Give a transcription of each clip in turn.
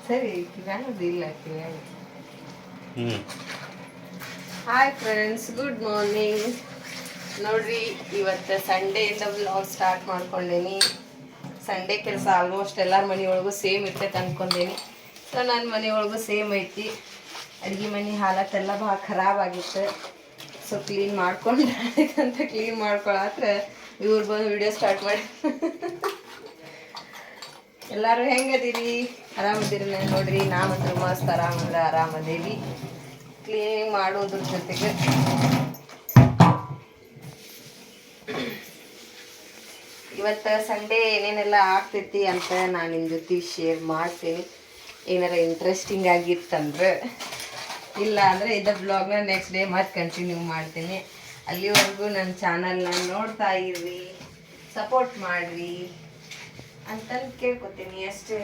ಸರಿ ಕಿವ್ಯಾನದಿಲ್ಲ ಕಿವ್ಯಾನ. Hi friends, good morning. ನೋಡ್ರಿ, ಇವತ್ತು ಸಂಡೇಯಿಂದ ವ್ಲಾಗ್ ಸ್ಟಾರ್ಟ್ ಮಾಡ್ಕೊಂಡೇನಿ. ಸಂಡೇ ಕೆಲಸ ಆಲ್ಮೋಸ್ಟ್ ಎಲ್ಲರ ಮನೆಯೊಳಗೂ ಸೇಮ್ ಇರ್ತೈತೆ ಅಂದ್ಕೊಂಡೇನಿ. ಸೊ ನನ್ನ ಮನೆಯೊಳಗೂ ಸೇಮ್ ಐತಿ. ಅಡುಗೆ ಮನೆ ಹಾಲತ್ತೆಲ್ಲ ಭಾಳ ಖರಾಬ್ ಆಗಿತ್ತು. ಸೊ ಕ್ಲೀನ್ ಮಾಡ್ಕೊಂಡಂತ ಕ್ಲೀನ್ ಮಾಡ್ಕೊಳತ್ರ ಇವ್ರು ಬಂದು ವಿಡಿಯೋ ಸ್ಟಾರ್ಟ್ ಮಾಡಿ. ಎಲ್ಲರೂ ಹೆಂಗದೀರಿ? ಆರಾಮದಿರಿ? ನೋಡ್ರಿ, ನಾವಂದ್ರೆ ಮಸ್ತ್ ಆರಾಮದೇವಿ. ಕ್ಲೀನಿಂಗ್ ಮಾಡೋದ್ರ ಜೊತೆಗೆ ಇವತ್ತು ಸಂಡೇ ಏನೇನೆಲ್ಲ ಆಗ್ತೈತಿ ಅಂತ ನಾನು ನಿಮ್ಮ ಜೊತೆ ಶೇರ್ ಮಾಡ್ತೀನಿ. ಏನಾರ ಇಂಟ್ರೆಸ್ಟಿಂಗ್ ಆಗಿತ್ತಂದ್ರೆ, ಇಲ್ಲ ಅಂದರೆ ಇದ ಬ್ಲಾಗ್ನ ನೆಕ್ಸ್ಟ್ ಡೇ ಮತ್ತೆ ಕಂಟಿನ್ಯೂ ಮಾಡ್ತೀನಿ. ಅಲ್ಲಿವರೆಗೂ ನನ್ನ ಚಾನಲ್ನ ನೋಡ್ತಾ ಇರ್ರಿ, ಸಪೋರ್ಟ್ ಮಾಡಿರಿ ಅಂತಂದು ಕೇಳ್ಕೊತೀನಿ ಅಷ್ಟೇ.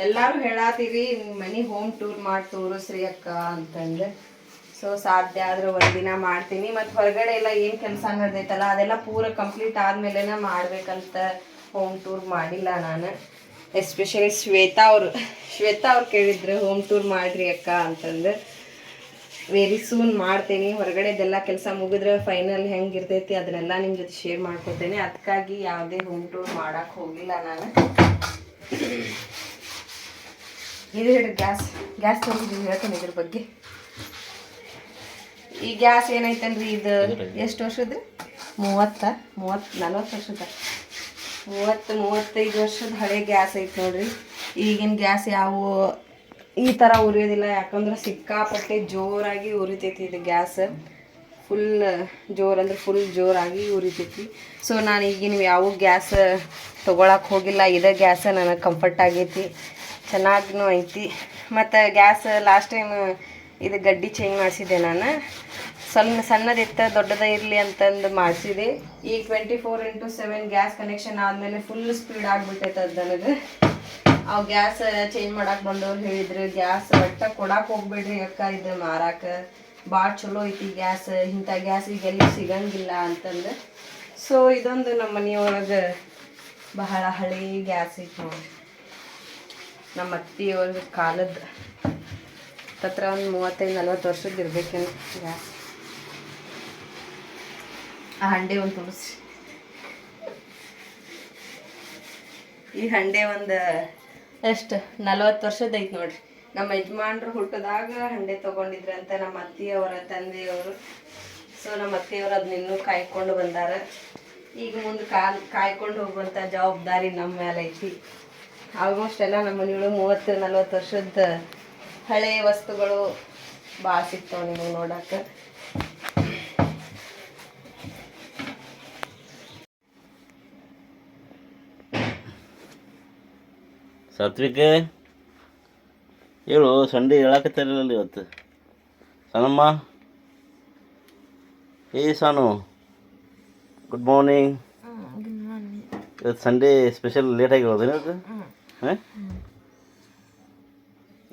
ಎಲ್ಲರೂ ಹೇಳಾತೀರಿ ನಿಮ್ಮ ಮನೆ ಹೋಮ್ ಟೂರ್ ಮಾಡಿ ತೋರಿಸ್ರಿ ಅಕ್ಕ ಅಂತಂದು. ಸೊ ಸಾಧ್ಯ ಆದ್ರೆ ಒಂದಿನ ಮಾಡ್ತೀನಿ. ಮತ್ತು ಹೊರಗಡೆ ಎಲ್ಲ ಏನು ಕೆಲಸ ನಡೆದೈತಲ್ಲ ಅದೆಲ್ಲ ಪೂರ ಕಂಪ್ಲೀಟ್ ಆದಮೇಲೆ ಮಾಡ್ಬೇಕಂತ ಹೋಮ್ ಟೂರ್ ಮಾಡಿಲ್ಲ ನಾನು. ಎಸ್ಪೆಷಲಿ ಶ್ವೇತಾ ಅವ್ರು ಕೇಳಿದ್ರು ಹೋಮ್ ಟೂರ್ ಮಾಡಿರಿ ಅಕ್ಕ ಅಂತಂದು. ವೆರಿ ಸೂನ್ ಮಾಡ್ತೀನಿ. ಹೊರಗಡೆದೆಲ್ಲ ಕೆಲಸ ಮುಗಿದ್ರೆ ಫೈನಲ್ ಹೆಂಗಿರ್ತೈತಿ ಅದನ್ನೆಲ್ಲ ನಿಮ್ಮ ಜೊತೆ ಶೇರ್ ಮಾಡ್ಕೊತೇನೆ. ಅದಕ್ಕಾಗಿ ಯಾವುದೇ ಹೋಮ್ ಟೂರ್ ಮಾಡೋಕ್ಕೆ ಹೋಗಿಲ್ಲ ನಾನು. ಇದು ಹೇಳಿ, ಗ್ಯಾಸ್ ತೊಗೊಂಡಿದ್ದೀನಿ, ಹೇಳ್ತೇನೆ ಇದ್ರ ಬಗ್ಗೆ. ಈ ಗ್ಯಾಸ್ ಏನೈತನ್ರಿ, ಇದು ಎಷ್ಟು ವರ್ಷದ್ರಿ? 40 ವರ್ಷದ 35 ವರ್ಷದ ಹಳೆ ಗ್ಯಾಸ್ ಐತೆ ನೋಡ್ರಿ. ಈಗಿನ ಗ್ಯಾಸ್ ಯಾವ ಈ ಥರ ಉರಿಯೋದಿಲ್ಲ, ಯಾಕಂದ್ರೆ ಸಿಕ್ಕಾಪಟ್ಟೆ ಜೋರಾಗಿ ಉರಿತೈತಿ ಇದು ಗ್ಯಾಸ್. ಫುಲ್ ಜೋರಾಗಿ ಉರಿತೈತಿ. ಸೊ ನಾನು ಈಗಿನ ಯಾವ ಗ್ಯಾಸ್ ತೊಗೊಳಕ್ಕೆ ಹೋಗಿಲ್ಲ. ಇದೇ ಗ್ಯಾಸ ನನಗೆ ಕಂಫರ್ಟ್ ಆಗೈತಿ, ಚೆನ್ನಾಗೂ ಐತಿ. ಮತ್ತು ಗ್ಯಾಸ್ ಲಾಸ್ಟ್ ಟೈಮ್ ಇದು ಗಡ್ಡಿ ಚೇಂಜ್ ಮಾಡಿಸಿದ್ದೆ ನಾನು. ಸಣ್ಣದಿತ್ತ ದೊಡ್ಡದ ಇರಲಿ ಅಂತಂದು ಮಾಡಿಸಿದೆ. ಈಗ 24x7 ಗ್ಯಾಸ್ ಕನೆಕ್ಷನ್ ಆದಮೇಲೆ ಫುಲ್ ಸ್ಪೀಡ್ ಆಗಿಬಿಟ್ಟೈತೆ ಅದು ನನಗೆ. ಅವು ಗ್ಯಾಸ್ ಚೇಂಜ್ ಮಾಡಕ್ಕೆ ಬಂದವ್ರು ಹೇಳಿದ್ರು, ಗ್ಯಾಸ್ ಒಟ್ಟ ಕೊಡಕ್ಕೆ ಹೋಗ್ಬೇಡ್ರಿ ಅಕ್ಕ, ಇದು ಮಾರಕ್ಕೆ ಭಾಳ ಚಲೋ ಐತಿ ಗ್ಯಾಸ್, ಇಂಥ ಗ್ಯಾಸ್ ಈಗ ಎಲ್ಲಿ ಸಿಗಂಗಿಲ್ಲ ಅಂತಂದು. ಸೊ ಇದೊಂದು ನಮ್ಮ ಮನೆಯೊಳಗೆ ಬಹಳ ಹಳೆ ಗ್ಯಾಸ್ ಐತಿ ನೋಡಿ. ನಮ್ಮ ಅತ್ತೆಯವ್ರ ಕಾಲದ ಹತ್ರ ಒಂದು 35-40 ವರ್ಷದ ಇರ್ಬೇಕೇನು ಗ್ಯಾಸ್. ಆ ಹಂಡೆ ಒಂದು ತೋರಿಸಿ. ಈ ಹಂಡೆ ಒಂದು ಎಷ್ಟು 40 ವರ್ಷದ ಐತಿ ನೋಡ್ರಿ. ನಮ್ಮ ಯಜಮಾನ್ರು ಹುಟ್ಟದಾಗ ಹಂಡೆ ತೊಗೊಂಡಿದ್ರಂತ ನಮ್ಮ ಅತ್ತೆಯವರ ತಂದೆಯವರು. ಸೊ ನಮ್ಮ ಅತ್ತೆಯವರು ಅದನ್ನ ಇನ್ನೂ ಕಾಯ್ಕೊಂಡು ಬಂದಾರ. ಈಗ ಮುಂದೆ ಕಾಯ್ಕೊಂಡು ಹೋಗುವಂಥ ಜವಾಬ್ದಾರಿ ನಮ್ಮ ಮೇಲೆ ಐತಿ. ಆಲ್ಮೋಸ್ಟ್ ಎಲ್ಲ ನಮ್ಮ ಮನೆಯೊಳಗೆ 30-40 ವರ್ಷದ ಹಳೆಯ ವಸ್ತುಗಳು ಭಾಳ ಸಿಗ್ತಾವೆ ನೀವು ನೋಡಕ್ಕೆ. ಸಾತ್ವಿಕ ಹೇಳು, ಸಂಡೇ ಹೇಳಕತ್ತಾರಲ್ಲ ಇವತ್ತು. ಸನಮ್ಮ, ಸಾನು, ಗುಡ್ ಮಾರ್ನಿಂಗ್. ಇವತ್ತು ಸಂಡೇ ಸ್ಪೆಷಲ್ ಲೇಟಾಗಿ ಹೇಳೋದೇನು ಇವತ್ತು? ಹಾಂ,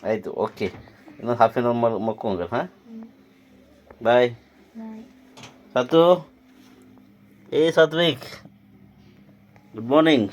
ಆಯಿತು, ಓಕೆ. ಇನ್ನೊಂದು ಹಾಫ್ ಆನ್ ಅವರ್ ಮಕ್ಕೊಂಗ. ಹಾಂ, bye. Satu, Satvik, good morning.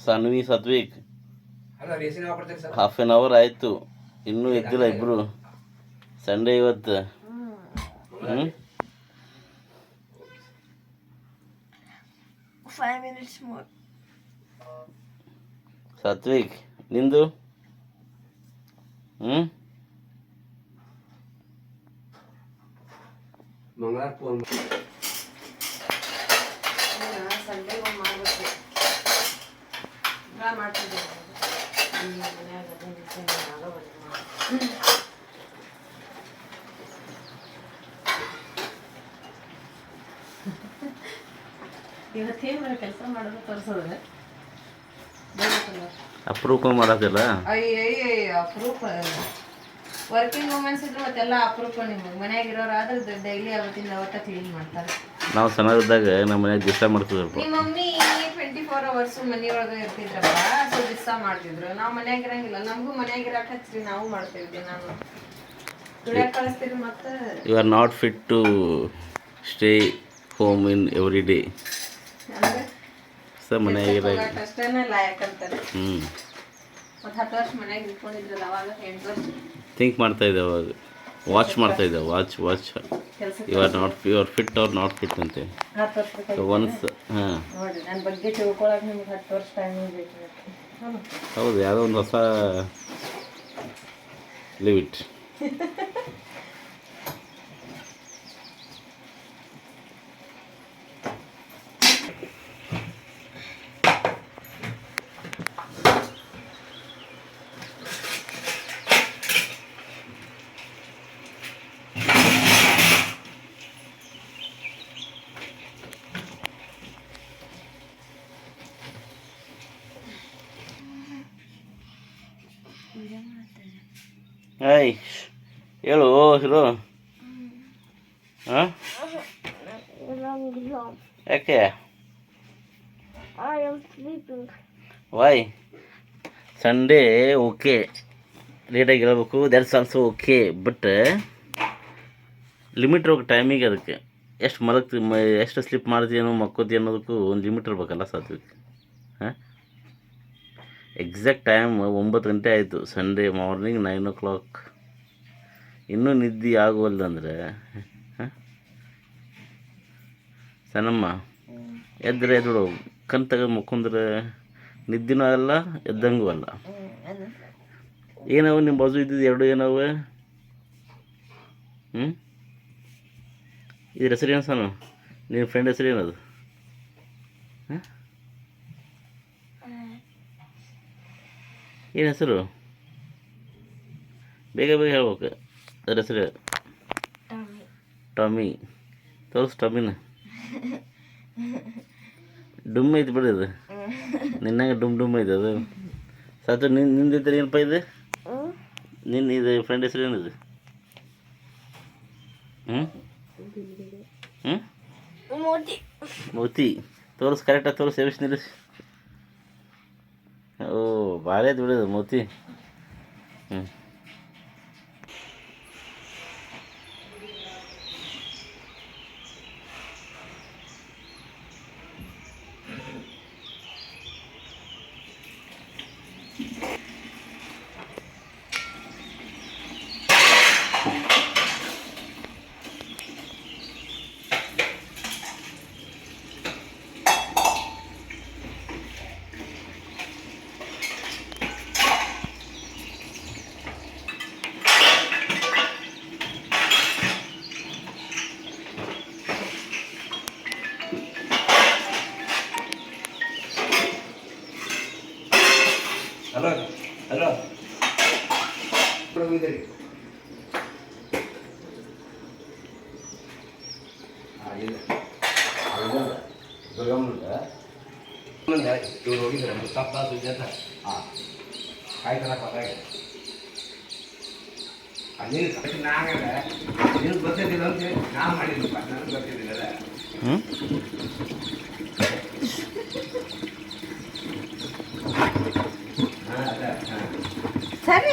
Sanvi Satvik half an hour ಆಯಿತು, ಇನ್ನೂ ಎದ್ದಿಲ್ಲ ಇಬ್ಬರು. ಸಂಡೇ ಇವತ್ತು. ಹ್ಞೂ 5 minutes more. ಸಾತ್ವಿಕ್ ನಿಂದು ಹ್ಞೂ ಮಂಗಳವಾರ ಫೋನ್ ಸಂಡೇ ಮಾಡ್ಬೇಕು ಮಾಡ್ತಿದ್ದೆ. ಇವತ್ತೇನು ಕೆಲಸ ಮಾಡೋದು ತೋರಿಸೋದ್ರೆ ಅಪ್ರೂಪ ಮಾಡೋದಿಲ್ಲ. ಅಯ್ಯಯ್ಯ ಅಪರೂಪ. ವರ್ಕಿಂಗ್ ವುಮೆನ್ಸ್ ಇದ್ರೆ ಮತ್ತೆಲ್ಲ ಅಪರೂಪ. ನಿಮಗೆ ಮನೆಯಾಗಿರೋರಾದ್ರೆ ಡೈಲಿ ಅವತ್ತಿಂದ ಅವತ್ತ ಕ್ಲೀನ್ ಮಾಡ್ತಾರೆ. ನಾವು ಸಣ್ಣದಿದ್ದಾಗ ನಮ್ಮ ಮನೆಯಾಗ ದಿವಸ ಮಾಡ್ತಿದ್ರಪ್ಪ. ನಿಮ್ಮ ಮಮ್ಮಿ 24 hours ಮನೆಯೊಳಗೆ ಇರ್ತಿದ್ರಪ್ಪ, ಸೊ ದಿವಸ ಮಾಡ್ತಿದ್ರು. ನಾವು ಮನೆಯಾಗಿರಂಗಿಲ್ಲ, ನಮಗೂ ಮನೆಯಾಗಿರಕ್ಕೆ ಹಚ್ಚಿರಿ, ನಾವು ಮಾಡ್ತಿದ್ವಿ. ನಾನು ದುಡಿಯಕ್ಕೆ ಕಳಿಸ್ತೀರಿ ಮತ್ತೆ. You are not fit to stay home in every day. ಅಂದರೆ ಸರ್ ಮನೆಯಾಗಿರಾಗ ಅಷ್ಟೇನೆ ಲಾಯಕ್ ಅಂತಾರೆ. ಹ್ಞೂ ಮತ್ತು 10 ವರ್ಷ ಮನೆಯಾಗ ಇಟ್ಕೊಂಡಿದ್ರಲ್ಲ, ಅವಾಗ 8 ವರ್ಷ ಥಿಂಕ್ ಮಾಡ್ತಾಯಿದ್ದೆ ಅವಾಗ. ವಾಚ್ ಮಾಡ್ತಾಯಿದ್ದೆ, ವಾಚ್ ಕೆಲಸಕ್ಕೆ you are fit or not fit ಅಂತೆ. 10 ವರ್ಷ ಒನ್ಸ್ ಹಾಂ ನೋಡಿ, ನನ್ನ ಬಗ್ಗೆ ತಿಳ್ಕೊಳಕ್ಕೆ ನಿಮ್ಗೆ 10 ವರ್ಷ ಟೈಮಿಂಗ್ ಬೇಕು. ಹೌದು, ಯಾವುದೋ ಒಂದು ಹೊಸ ಲಿಮಿಟ್. ಏಯ್ ಹೇಳು ಹೀರೋ. ಹಾಂ ಯಾಕೆ ವಾಯ್ ಸಂಡೇ ಓಕೆ ಲೇಟಾಗಿ ಹೇಳ್ಬೇಕು, that's also okay. But limit ಇರ್ಬೇಕು ಟೈಮಿಗೆ. ಅದಕ್ಕೆ ಎಷ್ಟು ಎಷ್ಟು ಸ್ಲಿಪ್ ಮಾಡ್ತೀವಿ ಅನ್ನೋ ಮಕ್ಕೋತಿ ಅನ್ನೋದಕ್ಕೂ ಒಂದು ಲಿಮಿಟ್ ಇರ್ಬೇಕಲ್ಲ ಸಾತ್ವಿಕ್. ಹಾಂ ಎಕ್ಸಾಕ್ಟ್ ಟೈಮ್ 9 ಗಂಟೆ ಆಯಿತು, ಸಂಡೇ ಮಾರ್ನಿಂಗ್ 9 o'clock. ಇನ್ನೂ ನಿದ್ದೆ ಆಗುವಲ್ಲಂದರೆ ಹಾಂ ಸಣ್ಣಮ್ಮ ಎದ್ದರೆ ಎದ್ಬಿಡು. ಕಣ್ ತೆಗೆದು ಮುಕ್ಕೊಂಡ್ರೆ ನಿದ್ದೆನೂ ಆಗಲ್ಲ, ಎದ್ದಂಗೂ ಅಲ್ಲ. ಏನವು ನಿಮ್ಮ ಬಾಜು ಇದ್ದಿದ್ದು ಎರಡು ಏನವು? ಇದ್ರ ಹೆಸರು ಏನು ಸಾನು? ನಿನ್ನ ಫ್ರೆಂಡ್ ಹೆಸರು ಏನದು? ಹಾಂ ಏನು ಹೆಸರು? ಬೇಗ ಬೇಗ ಹೇಳ್ಬೇಕು. ಅದ್ರ ಹೆಸರು ಟಾಮಿ. ತೋರಿಸು ಟಾಮಿನ. ಡುಮ್ ಐತಿ ಬಿಡಿ ಅದು, ನಿನ್ನಂಗೆ ಡುಮ್ ಐತೆ ಅದು. ಸಾತು ನಿಂದಿದ್ದರೆ ಏನಪ್ಪ ಇದೆ? ನಿನ್ನ ಇದು ಫ್ರೆಂಡ್ ಹೆಸರು ಏನಿದೆ? ಮೋತಿ. ತೋರಿಸ್ ಕರೆಕ್ಟಾಗಿ ತೋರಿಸಿ, ಎವಿಸ್ ನಿಲ್ಲಿಸಿ. ಓ ಭಾಳ ಐತೆ ಬಿಡೋದು ಮೋತಿ. Hello hello ಹೋಗಿದ್ದೀರಿ? ಇವ್ರು ಹೋಗಿದ್ದಾರೆ ಮುತ್ತಪ್ಪ ಸುಜಾತ. ಹಾಂ ಆಯ್ತಲ್ಲ ಪದಾಗೆ ನೀನು ನಾಗಲ್ಲ, ನೀನು ಗೊತ್ತಿದ್ದಿಲ್ಲ ಅಂತ ನಾನು ಮಾಡಿದ್ನಪ್ಪ, ನನಗೆ ಗೊತ್ತಿದ್ದಿಲ್ಲ. ಸರಿ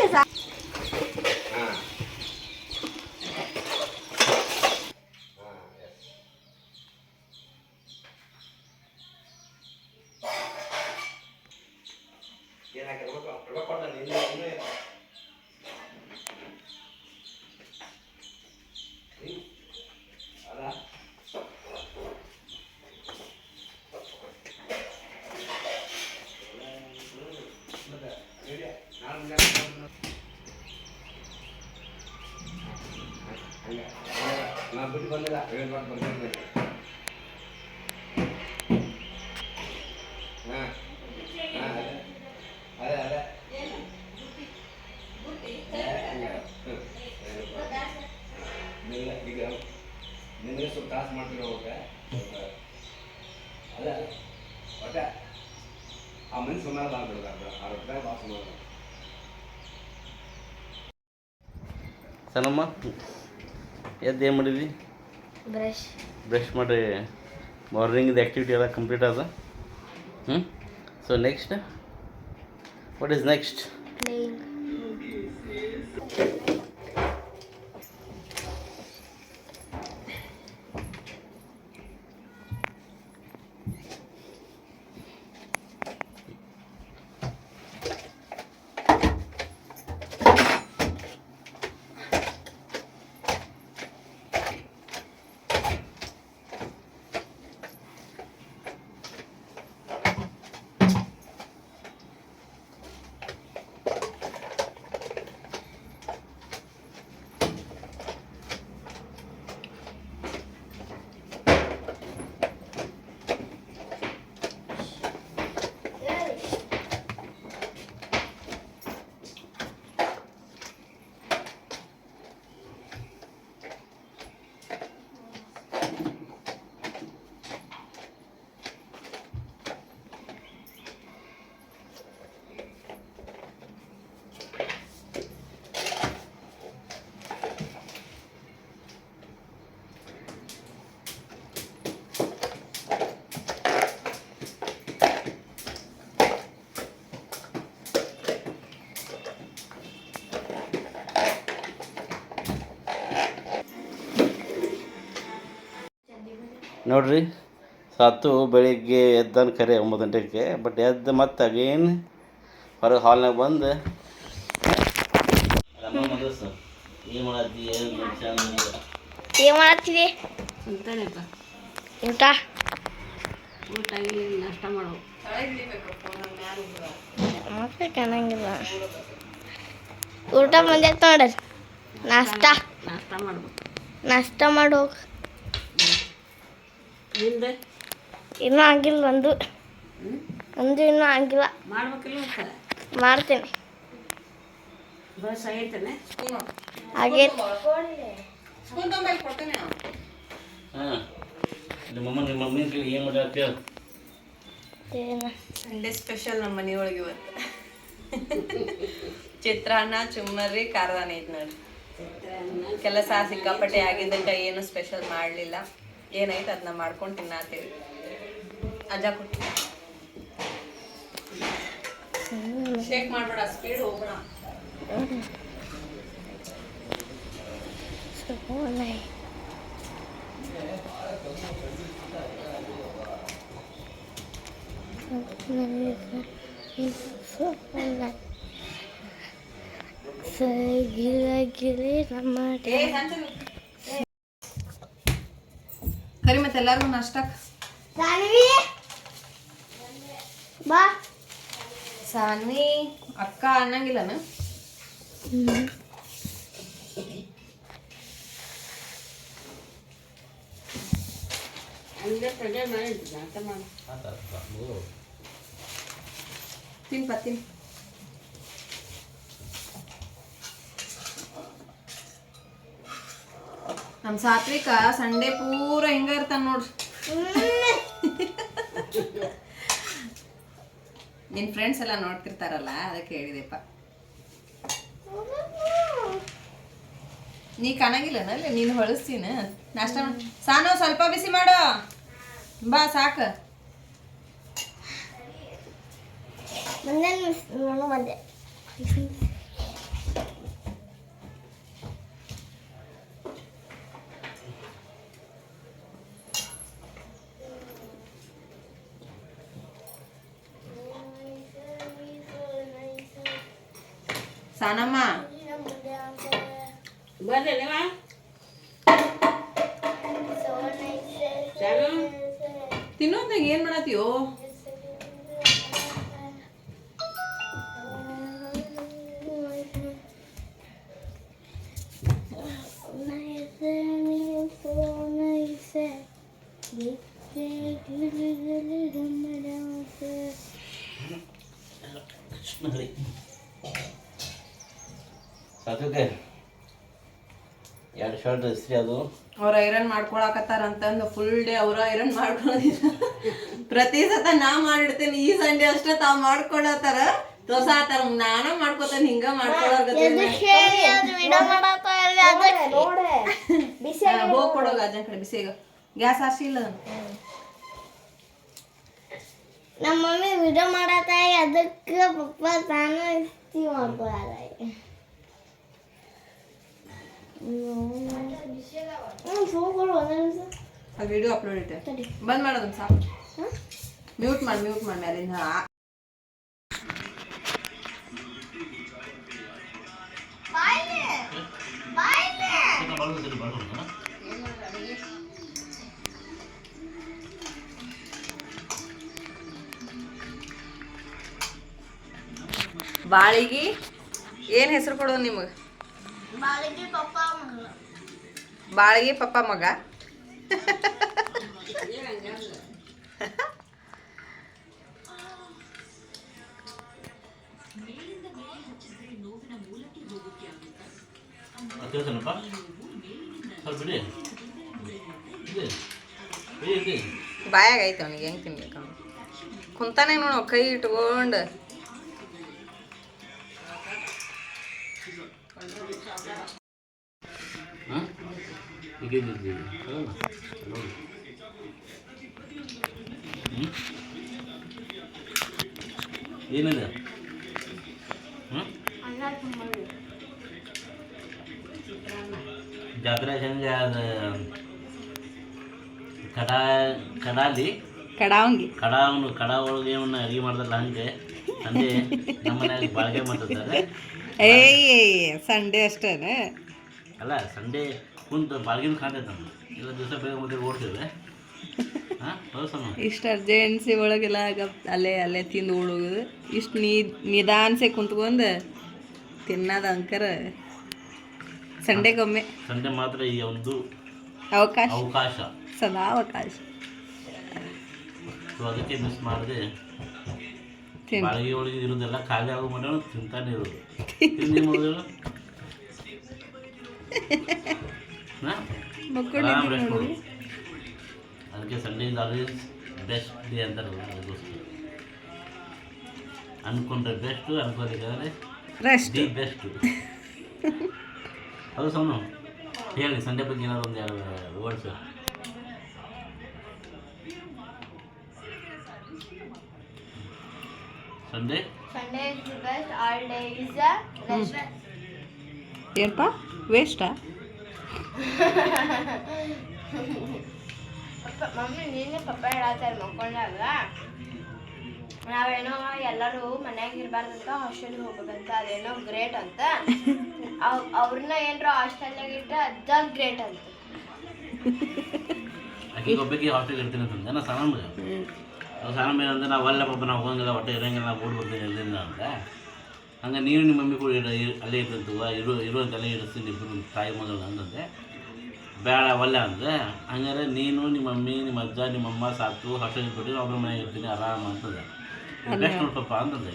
ನಾನು ಬಿಟ್ಟು ಬಂದಿಲ್ಲ ಏನು ಮಾಡಿ ಬಂದಿಲ್ಲ ಹಾಂ ಹಾಂ ಅದೇ ಅದೇ ಇಲ್ಲ ಈಗ ನಿನಗೆ ಸ್ವಲ್ಪ ಟಾಸ್ ಮಾಡ್ತೀನಿ ಹೋಗಕ್ಕೆ ಅಲ್ಲ ಒಟ್ಟೆ ಆ ಮನೆ ಸುಮಾರು ಆಗ್ಬಿಡ್ದು 6 ರೂಪಾಯಿ ಭಾಳ ಸುಮಾರು ಸನಮ್ಮ ಎದ್ದು ಏನು ಮಾಡಿದ್ವಿ ಬ್ರಷ್ ಮಾಡಿ ಮಾರ್ನಿಂಗ್ದು ಆ್ಯಕ್ಟಿವಿಟಿ ಎಲ್ಲ ಕಂಪ್ಲೀಟ್ ಅದ so next what is next ನೋಡ್ರಿ ಸಾತು ಬೆಳಿಗ್ಗೆ ಎದ್ದಾನ ಖರೆ 9 ಗಂಟೆಗೆ ಬಟ್ ಎದ್ದು ಮತ್ತೆ ಅಗೇನ್ ಹೊರಗೆ ಹಾಲ್ನಾಗ ಬಂದು ಏನು ಮಾಡತ್ತೀವಿ ಅಂತಾನೆಪ್ಪ ಊಟ ಊಟ ಆಗಿಲ್ಲ ನಾಷ್ಟ ಮಾಡೋ ಕಾಣಂಗಿಲ್ಲ ಊಟ ಬಂದೈತೆ ನೋಡ್ರಿ ನಾಷ್ಟ ಮಾಡ್ಬೇಕು ನಾಷ್ಟ ಮಾಡು ನಿಂದೆ ಇನ್ನೂ ಆಗಿಲ್ಲ ಒಂದು ಇನ್ನೂ ಆಗಿಲ್ಲ ಮಾಡ್ಬೇಕಿಲ್ಲ ಮತ್ತೆ ಮಾಡ್ತೀನಿ ಬಸ್ ಆಗೈತೇನೆ ಆಗೈತೆ ಸ್ಪೂನ್ ತೊಗೊಂಬಲ್ಲಿ ಕೊಡ್ತೇನೆ ಹಾಂ ನಿಮ್ಮ ಮಮ್ಮಿನ ಕೇಳಿ ಏನು ಮಾಡ್ಯಾರ ಏನು ಸಂಡೇ ಸ್ಪೆಷಲ್ ನಮ್ಮ ಮನೆಯೊಳಗೆ ಇವತ್ತು ಚಿತ್ರಾನ್ನ ಚುಮ್ಮರಿ ಖಾರದಾನ ಐತೆ ನೋಡ್ರಿ ಕೆಲಸ ಸಿಕ್ಕಾಪಟ್ಟೆ ಆಗಿದ್ದಂಟ ಏನು ಸ್ಪೆಷಲ್ ಮಾಡಲಿಲ್ಲ ಏನೈತೆ ಅದನ್ನ ಮಾಡ್ಕೊಂಡು ತಿನ್ನತ್ತೀವಿ ಅಜ್ಜ ಕೊಟ್ಟು ಶೇಕ್ ಮಾಡ್ಬೇಡ ಸ್ಪೀಡ್ ಹೋಗೋಣ ಕರಿ ಮತ್ತೆ ಎಲ್ಲಾರ್ಗು ನಾಷ್ಟಕ್ಕೆ ಬಾ ಸಾನ್ವಿ ಅಕ್ಕ ಅನ್ನಂಗಿಲ್ಲನ ತಿನ್ಪ ತಿನ್ ನಮ್ಮ ಸಾತ್ವಿಕ ಸಂಡೇ ಪೂರ ಹಿಂಗ ಇರ್ತಾನ ನೋಡ್ರಿ ನಿನ್ ಫ್ರೆಂಡ್ಸ್ ಎಲ್ಲ ನೋಡ್ತಿರ್ತಾರಲ್ಲ ಅದಕ್ಕೆ ಹೇಳಿದೆಪ್ಪ ನೀ ಕಾಣಂಗಿಲ್ಲನಲ್ಲಿ ನೀನು ಹೊಳಸ್ತೀನ ನಾಷ್ಟ ಸಾನು ಸ್ವಲ್ಪ ಬಿಸಿ ಮಾಡು ಬಾ ಸಾಕು ನಾನು ಬಂದೆ ಸಾನಮ್ಮ ಬರ್ರಿ ನೀವ ಚಾಲು ತಿನ್ನೋದಾಗ ಏನು ಮಾಡತ್ತೀಯೋ ಸಾತ್ವಿಕ 2 ಶರ್ಟ್ ಇಸ್ತ್ರಿ ಅದು ಅವ್ರ ಐರನ್ ಮಾಡ್ಕೊಳಕತ್ತಾರ ಅಂತಂದು ಫುಲ್ ಡೇ ಅವ್ರ ಐರನ್ ಮಾಡ್ಕೊಳೋದಿಲ್ಲ ಪ್ರತಿ ಸತ ನಾ ಮಾಡಿಡ್ತೇನೆ ಈ ಸಂಡೆ ಅಷ್ಟೇ ತಾವ್ ಮಾಡ್ಕೊಳತ್ತಾರ ತೋಸಾತಾರ ನಾನ ಮಾಡ್ಕೊತೇನೆ ಹಿಂಗ ಹೋಗ್ ಕೊಡೋಗ ಅಜ್ಜನ ಕಡೆ ಬಿಸಿಗ ಗ್ಯಾಸ್ ಹಾಸಿಲ್ಲ ನಮ್ಮ ಮಮ್ಮಿ ವಿಡಿಯೋ ಮಾಡತ್ತ ಅದಕ್ಕೆ ಪಪ್ಪ ತಾನು ಇಸ್ತಿ ಮಾಡ್ಕೊಳಲ್ಲ ಅದು ವಿಡಿಯೋ ಅಪ್ಲೋಡ್ ಇಟ್ಟೆ ಬಂದ್ ಮಾಡೋದನ್ನ ಸಾಕು ಮ್ಯೂಟ್ ಮಾಡಿ ಮ್ಯಾಲಿಂದ ಬಾಳಿಗೆ ಏನ್ ಹೆಸರು ಕೊಡೋದು ನಿಮಗೆ ಬಾಳಿಗೆ ಪಪ್ಪ ಮಗ ಬಾಯಾಗ ಐತೆ ಅವನಿಗೆ ಹೆಂಗೆ ತಿನ್ಬೇಕು ಅವ್ನು ಕುಂತಾನೆ ನೋಡು ಕೈ ಇಟ್ಕೊಂಡು ಏನಿದೆ ಜಾತ್ರೆ ಹೆಂಗೆ ಅದು ಕಡ ಒಳಗೆ ಇವನ್ನ ಅಡುಗೆ ಮಾಡ್ದಲ್ಲ ಹಂಗೆ ಸಂಡೆ ನಮ್ಮ ಮನ್ಯಾಗ ಬಾಳ್ಗೆ ಮಾಡ್ತಾರೆ ಸಂಡೇ ಅಷ್ಟೇನೆ ಅಲ್ಲ ಸಂಡೇ ಕುಂತು ಬಾಳ್ಗಿನ ಕಾಣ್ತೈತೆ ನಮ್ಗೆ ಇಲ್ಲ ದಿವಸ ಬೇಗ ಮತ್ತೆ ಓಡ್ತೇವೆ ಇಷ್ಟು ಅರ್ಜೆನ್ಸಿ ಒಳಗೆಲ್ಲ ಅಲ್ಲೇ ತಿಂದು ಉಳುಗುದು ಇಷ್ಟು ನಿಧಾನ್ಸೆ ಕುಂತ್ಕೊಂಡು ತಿನ್ನೋದು ಅಂಕರ ಸಂಡೆಗೊಮ್ಮೆ ಸಂಡೆ ಮಾತ್ರ ಈ ಒಂದು ಅವಕಾಶ ಸದಾ ಅವಕಾಶ ಸೊ ಅದಕ್ಕೆ ಮಿಸ್ ಮಾಡಿದೆ ಬಾಳಿಗೆ ಒಳಗೆ ಇರೋದೆಲ್ಲ ಖಾಲಿ ಆಗೋ ಮಟ್ಟ ತಿಂತಾನೆ ಇರೋದು ತಿಂದು ಮಾಡೋದಿಲ್ಲ ರೆಸ್ಟ್ ಮಾಡೋದು ಅದಕ್ಕೆ Sunday is always best day ಅಂತಾರಲ್ಲ ಅದಕ್ಕೋಸ್ಕರ ಅನ್ಕೊಂಡ್ರೆ ಬೆಸ್ಟು ಅನ್ಕೋದಿಕ್ಕಾದ್ರೆ ದಿ ಬೆಸ್ಟು ಅದು ಸೌನು ಹೇಳಿ ಸಂಡೇ ಬಗ್ಗೆ ಏನಾದ್ರು ಒಂದು 2 words Sunday is the best. All day is the best. ಏನಪ್ಪ ವೇಸ್ಟಾ ಮಮ್ಮಿ ನೀನೇ ಪಪ್ಪ ಹೇಳತ್ತಾರೆ ಮಕ್ಕೊಂಡಾಗ ನಾವೇನೋ ಎಲ್ಲರೂ ಮನ್ಯಾಗ ಇರಬಾರ್ದಂತ ಹಾಸ್ಟೆಲ್ಗೆ ಹೋಗ್ಬೇಕಂತ ಅದೇನೋ ಗ್ರೇಟ್ ಅಂತ ಅವ್ರನ್ನ ಏನ್ರ ಹಾಸ್ಟೆಲ್ನಾಗ ಇಟ್ಟರೆ ಅದ ಗ್ರೇಟ್ ಅಂತ ಆಕೆಗೆ ಒಬ್ಬಕ್ಕೆ ಹಾಸ್ಟೆಲ್ ಇರ್ತೀನಿ ಅಂತಂದೆ ನಾ ಸಣ್ಣ ಏನಂದ್ರೆ ನಾವು ಅಲ್ಲ ಪಾಪ ನಾವು ಹೋಗಂಗಿಲ್ಲ ಹೊಟ್ಟೆ ಇರೋಂಗಿಲ್ಲ ನಾವು ಓಡಿ ಬರ್ತೀನಿ ಎಲ್ಲಿಂದ ಅಂತ ಹಂಗೆ ನೀನು ನಿಮ್ಮ ಮಮ್ಮಿ ಕೂಡ ಅಲ್ಲೇ ಇರ್ತಂತವ ಇರುವಂತೆಲ್ಲ ಇರಿಸ್ತೀನಿ ಇಬ್ಬರು ತಾಯಿ ಮಗಳು ಅಂತಂದೆ ಬೇಡ ಒಲ್ಲ ಅಂದ್ರೆ ಹಂಗಾರೆ ನೀನು ನಿಮ್ಮ ಮಮ್ಮಿ ನಿಮ್ಮ ಅಜ್ಜ ನಿಮ್ಮಮ್ಮ ಸಾಕು ಹಾಸ್ಟೆಲ್ ಬಿಟ್ಟು ಅವ್ರ ಮನೆಗೆ ಇರ್ತೀನಿ ಆರಾಮ ಅಂತಂದೆ ಬೆಸ್ಟ್ ನೋಡ್ಪಪ್ಪ ಅಂತಂದೆ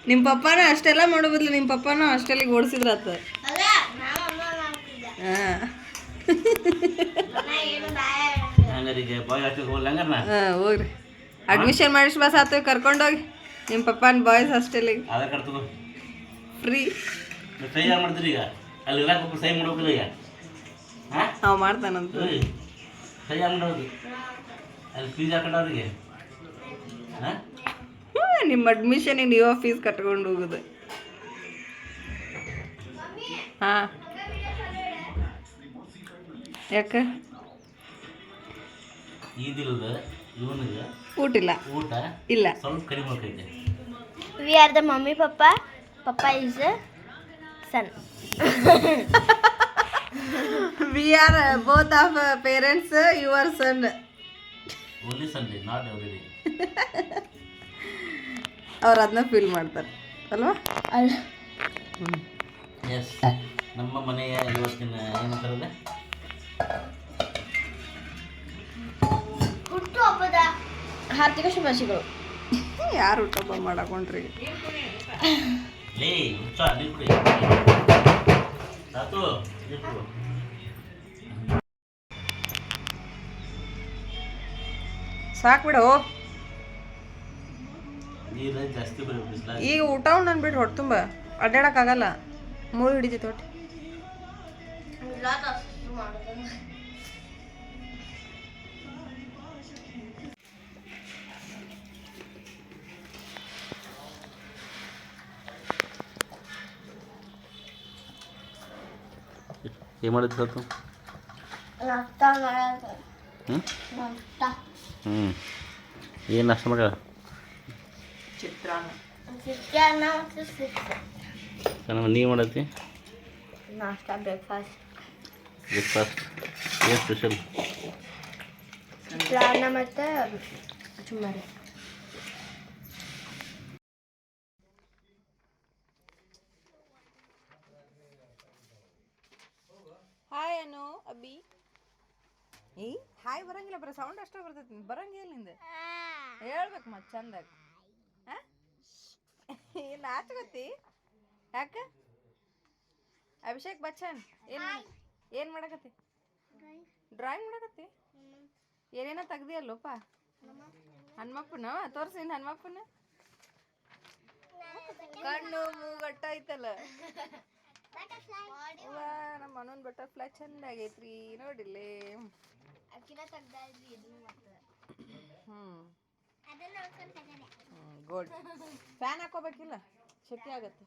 ನಿಮ್ಮ ಪಪ್ಪಾನ ಅಷ್ಟೆಲ್ಲ ಮಾಡೋ ಬದಲು ನಿಮ್ಮ ಪಪ್ಪಾನ ಹಾಸ್ಟೆಲಿಗೆ ಓಡಿಸಿದ್ರತ್ತ ಹಂಗಾರಿಗೆ ಬಾಯ್ ಹಾಸ್ಟೆಲ್ಗೆ ಹೋಗಲ್ಲ ಹಂಗಾರ ಹೋಗ್ರಿ ಅಡ್ಮಿಷನ್ ಮಾಡಿಸ್ ಬಸ್ ಆತು ಕರ್ಕೊಂಡೋಗಿ ನಿಮ್ಮ ಪಪ್ಪಾನ ಬಾಯ್ಸ್ ಹಾಸ್ಟೆಲಿಗೆ ಆಧಾರ್ ಕಾರ್ಡ್ ತಗೋ ಫ್ರೀ ಸಹಿ ಯಾರು ಮಾಡ್ತೀರಿ ಈಗ ಅಲ್ಲಿ ಇರಾಕ ಸಹಿ ಮಾಡ್ಬೇಕಿಲ್ಲ ಈಗ ಹಾಂ ನಾವು ಮಾಡ್ತಾನಂತ ಸಹಿ ಯಾರು ಮಾಡೋದು ಅಲ್ಲಿ ಫೀಸ್ ಹಾಕೊಂಡ ಅವ್ರಿಗೆ ಹಾಂ ನಿಮ್ಮ ಅಡ್ಮಿಷನಿಗೆ ನೀವು ಫೀಸ್ ಕಟ್ಕೊಂಡು ಹೋಗೋದು ಹಾಂ ಯಾಕೆ ಈದಿಲ್ದ ಇವನಿಗೆ ಊಟ ಇಲ್ಲ ಊಟ ಇಲ್ಲ ಸ್ವಲ್ಪ ಕಡಿಮೆ ಆಕೈತೆ we are the mummy papa is son. We are both of parents your son. Only Sunday not every day. ಅವ್ರು ಅದನ್ನ ಫೀಲ್ ಮಾಡ್ತಾರೆ ಅಲ್ವಾ? ಎಸ್, ನಮ್ಮ ಮನೆಯ ಇವತ್ತಿನ ಏನಂತಾರಲ್ಲ ಹುಟ್ಟುಹಬ್ಬದ ಹಾರ್ದಿಕ ಶುಭಾಶಯಗಳು. ಯಾರು ಹುಟ್ಟುಹಬ್ಬ ಮಾಡಕೊಂಡ್ರಿ? ಲೇ ಹುಚ್ಚ ನೀರು ಕುಡಿ ತಾತು, ನೀರು ಕುಡು. ಸಾಕು ಬಿಡು. ನೀರು ಜಾಸ್ತಿ ಬರೀ ಬಿಸಿಲ. ಈಗ ಊಟ ಉಂಡು ಅಂದ್ಬಿಟ್ರೆ ಹೊಟ್ಟೆ ತುಂಬ ಅಡ್ಡಾಡಕ್ಕಾಗಲ್ಲ, ಮುಳ್ಳು ಹಿಡಿತೈತೆ ಹೊಟ್ಟೆ. ಏನು ಮಾಡಿದ್ದು ತಾತು? ಏನು ನಾಷ್ಟ ಮಗ? ಚಿತ್ರಾನ್ನ. ನೀವು ಮಾಡತ್ತಿ ನಾಷ್ಟ ಬ್ರೇಕ್ಫಾಸ್ಟ್ ಏನು ಸ್ಪೆಷಲ್? ಚಿತ್ರಾನ್ನ ಮತ್ತು ಚುಮ್ಮರಿ. ಹಾಯ್ ಅನು ಅಬ್ಬಿ. ಹಾಯ್ ಬರಂಗಿಲ್ಲ, ಬರೀ ಸೌಂಡ್ ಅಷ್ಟೇ ಬರ್ತೈತಿ. ಬರಂಗಿಲ್ಲ ನಿಂದ ಹೇಳ್ಬೇಕು ಮತ್ತೆ ಚಂದಾಗ. ನಾಚ್ಕೊತಿ ಯಾಕ? ಅಭಿಷೇಕ್ ಬಚ್ಚನ್ ಏನು ಮಾಡಕತ್ತಿ? ಡ್ರಾಯಿಂಗ್ ಮಾಡಕತ್ತಿ? ಏನೇನೋ ತೆಗ್ದಿಯಲ್ಲಪ್ಪ. ಹನುಮಪ್ಪನ ತೋರಿಸಿ, ಹನುಮಪ್ಪನ ಕಣ್ಣು ಮೂಗಟ್ಟ ಐತಲ್ಲ. ನಮ್ಮ ಮನೋನ್ ಬಟರ್ಫ್ಲೈ ಚಂದ ಆಗೈತ್ರಿ ನೋಡಿಲ್ಲೇ. ಗೋಲ್ಡ್ ಫ್ಯಾನ್ ಹಾಕೋಬೇಕಿಲ್ಲ, ಶೆಕೆ ಆಗತ್ತೆ.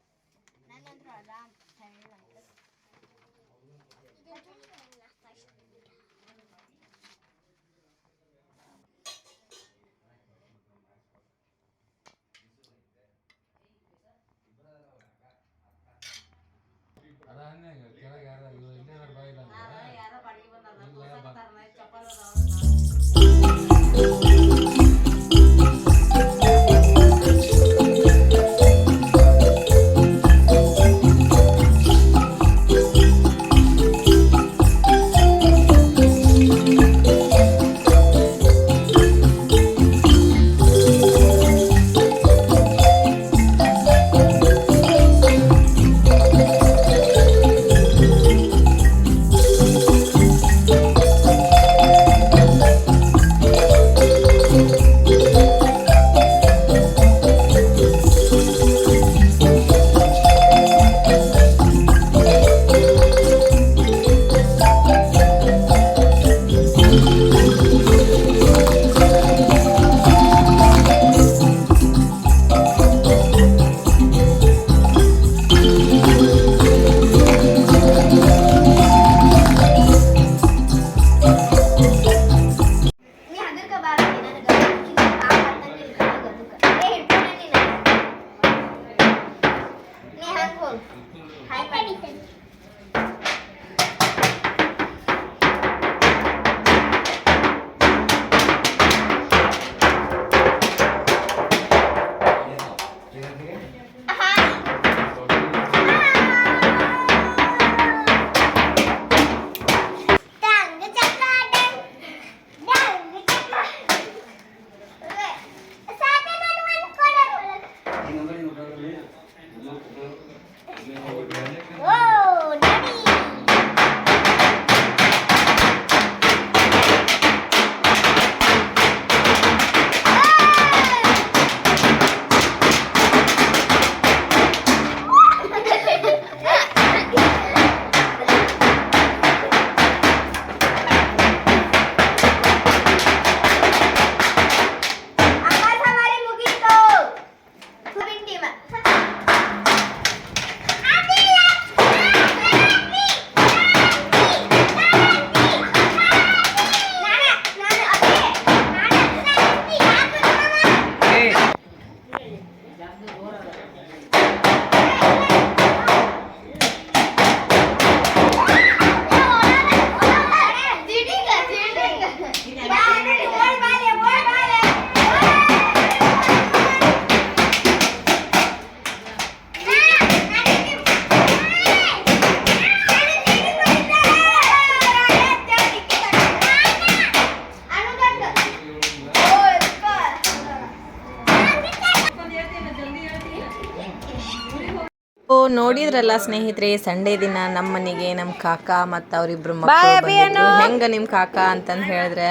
ನೋಡಿದ್ರಲ್ಲ ಸ್ನೇಹಿತರೆ, ಸಂಡೇ ದಿನ ನಮ್ಮ ಮನೆಗೆ ನಮ್ಮ ಕಾಕ ಮತ್ತು ಅವರಿಬ್ರು ಮಕ್ಕಳು ಬಂದಿದ್ರು. ಹೆಂಗೆ ನಿಮ್ಮ ಕಾಕ ಅಂತಂದು ಹೇಳಿದ್ರೆ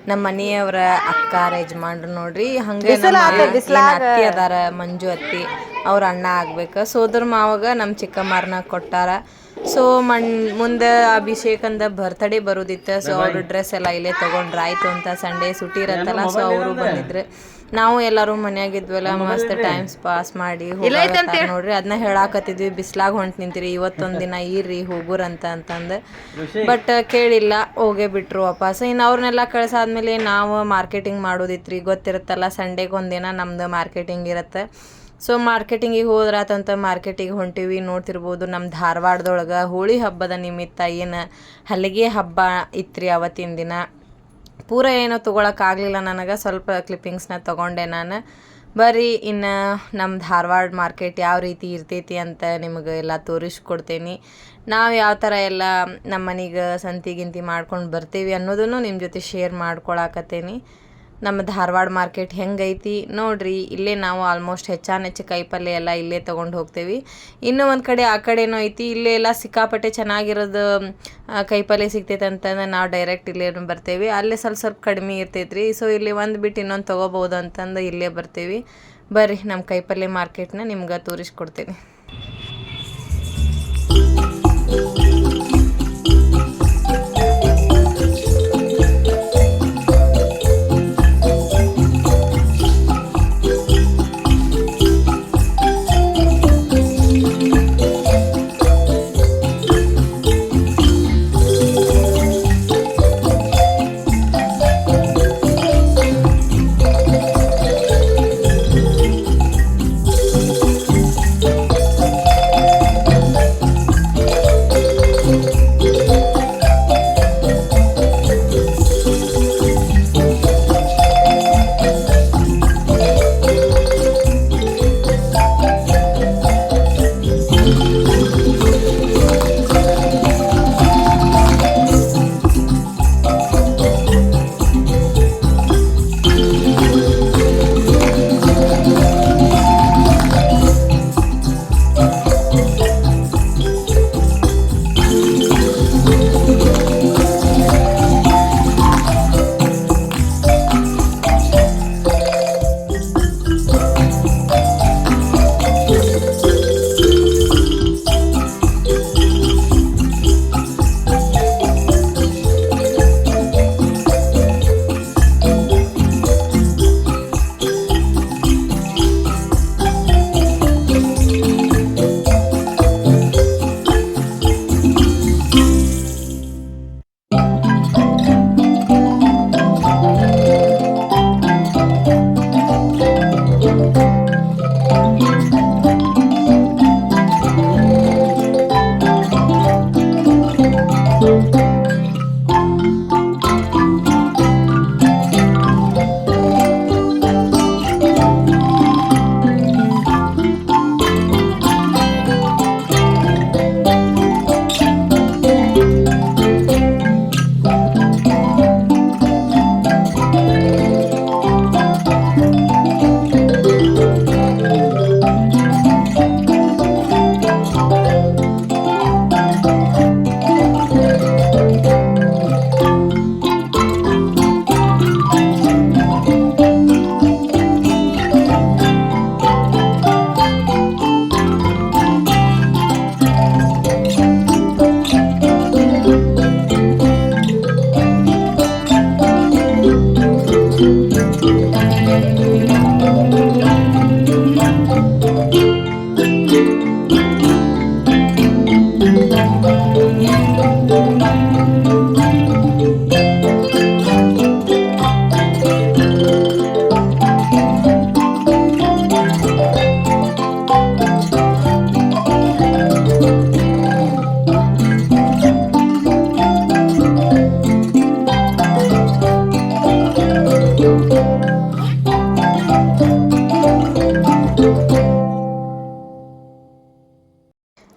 ನಮ್ಮ ಮನೆಯವರ ಅಕ್ಕ ಯಜಮಾನ್ರು ನೋಡ್ರಿ. ಹಂಗೆ ಅತ್ತಿ ಅದಾರ, ಮಂಜು ಅತ್ತಿ, ಅವ್ರ ಅಣ್ಣ ಆಗ್ಬೇಕು. ಸೋದರ ಮಾವಾಗ ನಮ್ಮ ಚಿಕ್ಕಮ್ಮರನ್ನ ಕೊಟ್ಟಾರ. ಸೊ ಮುಂದೆ ಅಭಿಷೇಕ್ ಅಂದ ಬರ್ತಡೇ ಬರೋದಿತ್ತು. ಸೊ ಅವ್ರ ಡ್ರೆಸ್ ಎಲ್ಲ ಇಲ್ಲೇ ತೊಗೊಂಡ್ರೆ ಆಯ್ತು ಅಂತ. ಸಂಡೇ ಸುಟಿ ಇರತ್ತಲ್ಲ, ಸೊ ಅವರು ಬಂದಿದ್ರು. ನಾವು ಎಲ್ಲರೂ ಮನ್ಯಾಗಿದ್ವಲ್ಲ, ಮಸ್ತ್ ಟೈಮ್ಸ್ ಪಾಸ್ ಮಾಡಿ ನೋಡ್ರಿ. ಅದನ್ನ ಹೇಳಾಕತ್ತಿದ್ವಿ, ಬಿಸ್ಲಾಗ ಹೊಂಟು ನಿಂತೀರಿ, ಇವತ್ತೊಂದು ದಿನ ಇರ್ರಿ ಹೋಗುರಂತ ಅಂತಂದು. ಬಟ್ ಕೇಳಿಲ್ಲ, ಹೋಗೇ ಬಿಟ್ರು ವಾಪಸ್. ಇನ್ನು ಅವ್ರನ್ನೆಲ್ಲ ಕಳ್ಸಾದ್ಮೇಲೆ ನಾವು ಮಾರ್ಕೆಟಿಂಗ್ ಮಾಡೋದಿತ್ರಿ. ಗೊತ್ತಿರುತ್ತಲ್ಲ, ಸಂಡೇಗೆ ಒಂದಿನ ನಮ್ದು ಮಾರ್ಕೆಟಿಂಗ್ ಇರುತ್ತೆ. ಸೊ ಮಾರ್ಕೆಟಿಂಗಿಗೆ ಹೋದ್ರಾತಂತ ಮಾರ್ಕೆಟಿಗೆ ಹೊಂಟಿವಿ. ನೋಡ್ತಿರ್ಬೋದು, ನಮ್ಮ ಧಾರವಾಡದೊಳಗೆ ಹೋಳಿ ಹಬ್ಬದ ನಿಮಿತ್ತ ಏನು ಹಲಿಗೆ ಹಬ್ಬ ಇತ್ರಿ ಅವತ್ತಿನ ದಿನ. ಪೂರ ಏನೋ ತೊಗೊಳಕ್ಕಾಗಲಿಲ್ಲ ನನಗೆ, ಸ್ವಲ್ಪ ಕ್ಲಿಪ್ಪಿಂಗ್ಸ್ನ ತೊಗೊಂಡೆ ನಾನು. ಬರ್ರಿ ಇನ್ನು ನಮ್ಮ ಧಾರವಾಡ ಮಾರ್ಕೆಟ್ ಯಾವ ರೀತಿ ಇರ್ತೈತಿ ಅಂತ ನಿಮಗೆ ಎಲ್ಲ ತೋರಿಸ್ಕೊಡ್ತೇನೆ. ನಾವು ಯಾವ ಥರ ಎಲ್ಲ ನಮ್ಮ ಮನೆಗೆ ಸಂತಿ ಮಾಡ್ಕೊಂಡು ಬರ್ತೀವಿ ಅನ್ನೋದನ್ನು ನಿಮ್ಮ ಜೊತೆ ಶೇರ್ ಮಾಡ್ಕೊಳಕತ್ತೇನೆ. ನಮ್ಮ ಧಾರವಾಡ ಮಾರ್ಕೆಟ್ ಹೆಂಗೈತಿ ನೋಡ್ರಿ. ಇಲ್ಲೇ ನಾವು ಆಲ್ಮೋಸ್ಟ್ ಹೆಚ್ಚು ಕಾಯಿಪಲ್ಲೆ ಎಲ್ಲ ಇಲ್ಲೇ ತೊಗೊಂಡು ಹೋಗ್ತೇವೆ. ಇನ್ನೂ ಒಂದು ಕಡೆ ಆ ಕಡೆನೂ ಐತಿ, ಇಲ್ಲೇ ಎಲ್ಲ ಸಿಕ್ಕಾಪಟ್ಟೆ ಚೆನ್ನಾಗಿರೋದು ಕಾಯಿಪಲ್ಲೆ ಸಿಗ್ತೈತೆ ಅಂತಂದ್ರೆ ನಾವು ಡೈರೆಕ್ಟ್ ಇಲ್ಲೇ ಬರ್ತೇವೆ. ಅಲ್ಲೇ ಸ್ವಲ್ಪ ಕಡಿಮೆ ಇರ್ತೈತ್ರಿ. ಸೊ ಇಲ್ಲಿ ಒಂದು ಬಿಟ್ಟು ಇನ್ನೊಂದು ತೊಗೋಬೋದು ಅಂತಂದು ಇಲ್ಲೇ ಬರ್ತೀವಿ. ಬರ್ರಿ ನಮ್ಮ ಕಾಯಿಪಲ್ಲೆ ಮಾರ್ಕೆಟ್ನ ನಿಮ್ಗೆ ತೋರಿಸ್ಕೊಡ್ತೀನಿ.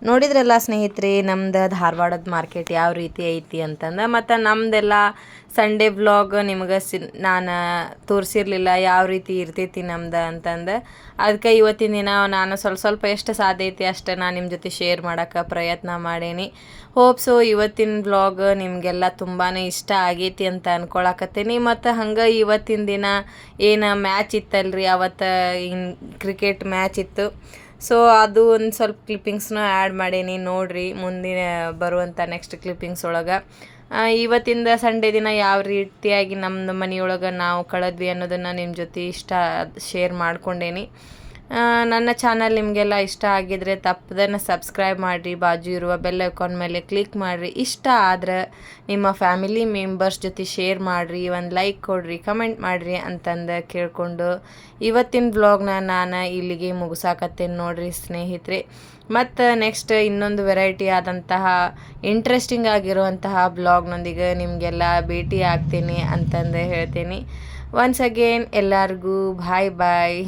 ನೋಡಿದ್ರಲ್ಲ ಸ್ನೇಹಿತರೆ ನಮ್ದು ಧಾರವಾಡದ ಮಾರ್ಕೆಟ್ ಯಾವ ರೀತಿ ಐತಿ ಅಂತಂದು. ಮತ್ತು ನಮ್ಮದೆಲ್ಲ ಸಂಡೇ ವ್ಲಾಗ್ ನಿಮಗೆ ನಾನು ತೋರಿಸಿರ್ಲಿಲ್ಲ ಯಾವ ರೀತಿ ಇರ್ತೈತಿ ನಮ್ದು ಅಂತಂದು. ಅದಕ್ಕೆ ಇವತ್ತಿನ ದಿನ ನಾನು ಸ್ವಲ್ಪ ಎಷ್ಟು ಸಾಧ್ಯ ಐತಿ ಅಷ್ಟು ನಾನು ನಿಮ್ಮ ಜೊತೆ ಶೇರ್ ಮಾಡೋಕ್ಕೆ ಪ್ರಯತ್ನ ಮಾಡೀನಿ. ಹೋಪ್ಸು ಇವತ್ತಿನ ವ್ಲಾಗ್ ನಿಮಗೆಲ್ಲ ತುಂಬಾ ಇಷ್ಟ ಆಗೈತಿ ಅಂತ ಅಂದ್ಕೊಳಕತ್ತೀನಿ. ಮತ್ತು ಹಂಗೆ ಇವತ್ತಿನ ದಿನ ಏನು ಮ್ಯಾಚ್ ಇತ್ತಲ್ರಿ, ಅವತ್ತು ಕ್ರಿಕೆಟ್ ಮ್ಯಾಚ್ ಇತ್ತು. ಸೊ ಅದು ಒಂದು ಸ್ವಲ್ಪ ಕ್ಲಿಪ್ಪಿಂಗ್ಸ್ನ ಆ್ಯಡ್ ಮಾಡೀನಿ, ನೋಡಿರಿ ಮುಂದಿನ ಬರುವಂಥ ನೆಕ್ಸ್ಟ್ ಕ್ಲಿಪ್ಪಿಂಗ್ಸ್ ಒಳಗೆ. ಇವತ್ತಿಂದ ಸಂಡೇ ದಿನ ಯಾವ ರೀತಿಯಾಗಿ ನಮ್ಮ ಮನೆಯೊಳಗೆ ನಾವು ಕಳೆದ್ವಿ ಅನ್ನೋದನ್ನು ನಿಮ್ಮ ಜೊತೆ ಶೇರ್ ಮಾಡ್ಕೊಂಡೇನಿ. ನನ್ನ ಚಾನಲ್ ನಿಮಗೆಲ್ಲ ಇಷ್ಟ ಆಗಿದ್ರೆ ತಪ್ಪದನ್ನು ಸಬ್ಸ್ಕ್ರೈಬ್ ಮಾಡಿರಿ, ಬಾಜು ಇರುವ ಬೆಲ್ ಐಕಾನ್ ಮೇಲೆ ಕ್ಲಿಕ್ ಮಾಡಿರಿ. ಇಷ್ಟ ಆದ್ರೆ ನಿಮ್ಮ ಫ್ಯಾಮಿಲಿ ಮೆಂಬರ್ಸ್ ಜೊತೆ ಶೇರ್ ಮಾಡಿರಿ, ಒಂದು ಲೈಕ್ ಕೊಡಿರಿ, ಕಮೆಂಟ್ ಮಾಡಿರಿ ಅಂತಂದು ಕೇಳಿಕೊಂಡು ಇವತ್ತಿನ ವ್ಲಾಗ್ನ ನಾನು ಇಲ್ಲಿಗೆ ಮುಗಿಸಾಕತ್ತೇನೆ ನೋಡಿರಿ ಸ್ನೇಹಿತರೆ. ಮತ್ತು ನೆಕ್ಸ್ಟ್ ಇನ್ನೊಂದು ವೆರೈಟಿ ಆದಂತಹ ಇಂಟ್ರೆಸ್ಟಿಂಗ್ ಆಗಿರುವಂತಹ ಬ್ಲಾಗ್ನೊಂದಿಗೆ ನಿಮಗೆಲ್ಲ ಭೇಟಿ ಆಗ್ತೀನಿ ಅಂತಂದು ಹೇಳ್ತೀನಿ. ಒನ್ಸ್ ಅಗೇನ್ ಎಲ್ಲರಿಗೂ ಬಾಯ್ ಬಾಯ್.